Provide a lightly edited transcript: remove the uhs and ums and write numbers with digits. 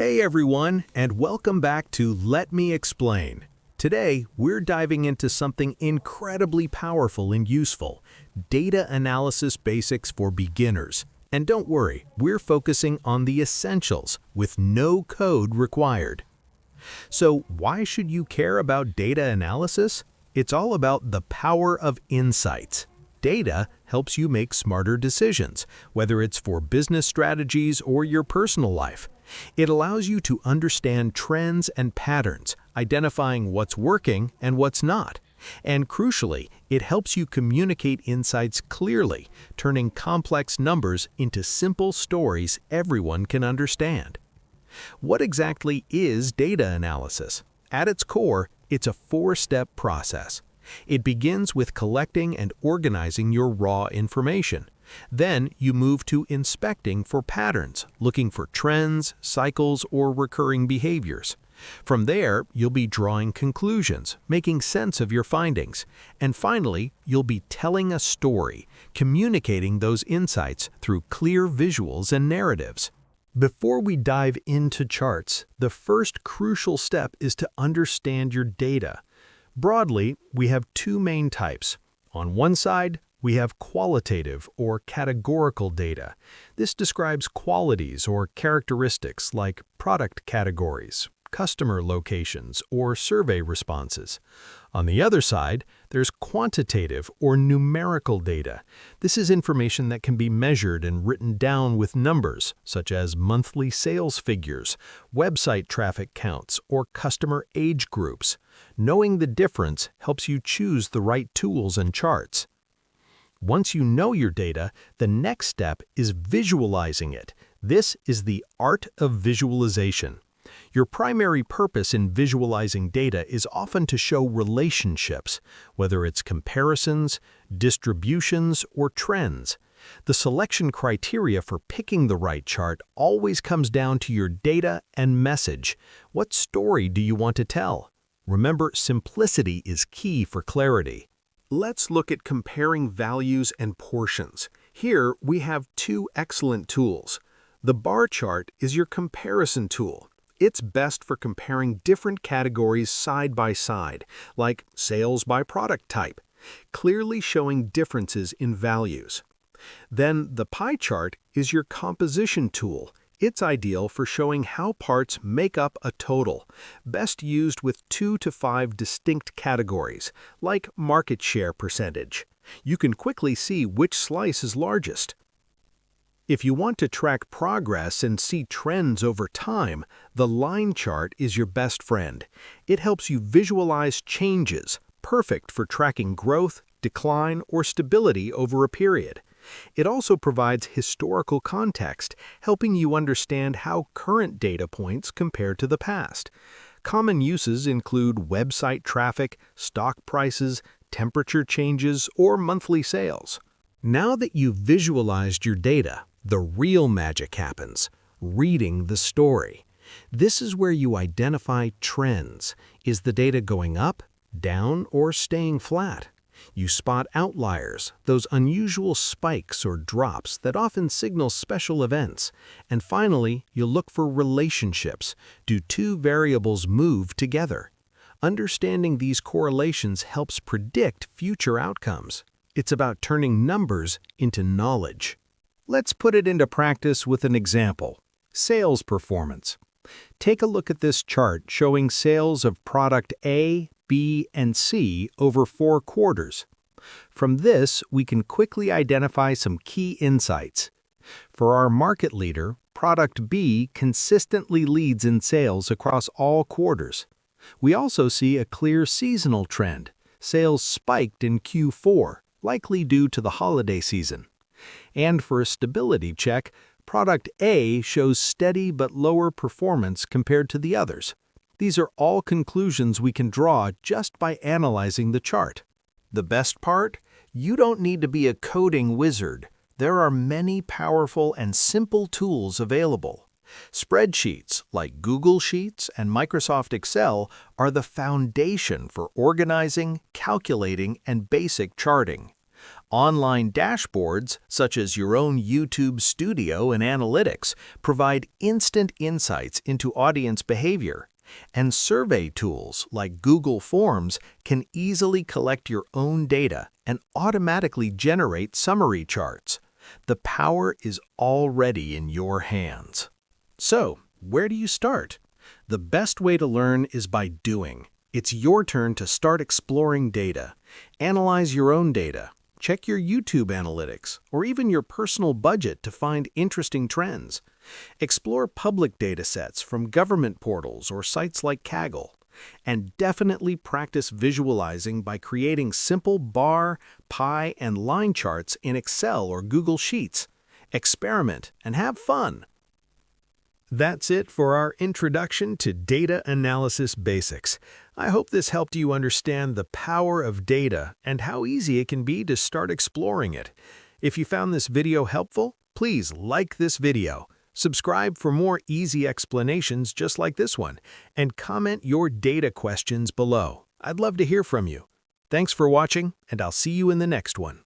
Hey everyone, and welcome back to Let Me Explain. Today, we're diving into something incredibly powerful and useful, data analysis basics for beginners. And don't worry, we're focusing on the essentials with no code required. So why should you care about data analysis? It's all about the power of insights. Data helps you make smarter decisions, whether it's for business strategies or your personal life. It allows you to understand trends and patterns, identifying what's working and what's not. And crucially, it helps you communicate insights clearly, turning complex numbers into simple stories everyone can understand. What exactly is data analysis? At its core, it's a four-step process. It begins with collecting and organizing your raw information. Then you move to inspecting for patterns, looking for trends, cycles, or recurring behaviors. From there, you'll be drawing conclusions, making sense of your findings. And finally, you'll be telling a story, communicating those insights through clear visuals and narratives. Before we dive into charts, the first crucial step is to understand your data. Broadly, we have two main types. On one side, we have qualitative or categorical data. This describes qualities or characteristics like product categories, customer locations, or survey responses. On the other side, there's quantitative or numerical data. This is information that can be measured and written down with numbers, such as monthly sales figures, website traffic counts, or customer age groups. Knowing the difference helps you choose the right tools and charts. Once you know your data, the next step is visualizing it. This is the art of visualization. Your primary purpose in visualizing data is often to show relationships, whether it's comparisons, distributions, or trends. The selection criteria for picking the right chart always comes down to your data and message. What story do you want to tell? Remember, simplicity is key for clarity. Let's look at comparing values and portions. Here, we have two excellent tools. The bar chart is your comparison tool. It's best for comparing different categories side by side, like sales by product type, clearly showing differences in values. Then the pie chart is your composition tool. It's ideal for showing how parts make up a total, best used with 2 to 5 distinct categories, like market share percentage. You can quickly see which slice is largest. If you want to track progress and see trends over time, the line chart is your best friend. It helps you visualize changes, perfect for tracking growth, decline, or stability over a period. It also provides historical context, helping you understand how current data points compare to the past. Common uses include website traffic, stock prices, temperature changes, or monthly sales. Now that you've visualized your data, the real magic happens: reading the story. This is where you identify trends. Is the data going up, down, or staying flat? You spot outliers, those unusual spikes or drops that often signal special events. And finally, you'll look for relationships. Do two variables move together? Understanding these correlations helps predict future outcomes. It's about turning numbers into knowledge. Let's put it into practice with an example. Sales performance. Take a look at this chart showing sales of product A, B, and C over 4 quarters. From this, we can quickly identify some key insights. For our market leader, product B consistently leads in sales across all quarters. We also see a clear seasonal trend. Sales spiked in Q4, likely due to the holiday season. And for a stability check, product A shows steady but lower performance compared to the others. These are all conclusions we can draw just by analyzing the chart. The best part? You don't need to be a coding wizard. There are many powerful and simple tools available. Spreadsheets like Google Sheets and Microsoft Excel are the foundation for organizing, calculating, and basic charting. Online dashboards, such as your own YouTube Studio and Analytics, provide instant insights into audience behavior. And survey tools like Google Forms can easily collect your own data and automatically generate summary charts. The power is already in your hands. So, where do you start? The best way to learn is by doing. It's your turn to start exploring data. Analyze your own data. Check your YouTube analytics or even your personal budget to find interesting trends. Explore public datasets from government portals or sites like Kaggle. And definitely practice visualizing by creating simple bar, pie, and line charts in Excel or Google Sheets. Experiment and have fun. That's it for our introduction to data analysis basics. I hope this helped you understand the power of data and how easy it can be to start exploring it. If you found this video helpful, please like this video, subscribe for more easy explanations just like this one, and comment your data questions below. I'd love to hear from you. Thanks for watching, and I'll see you in the next one.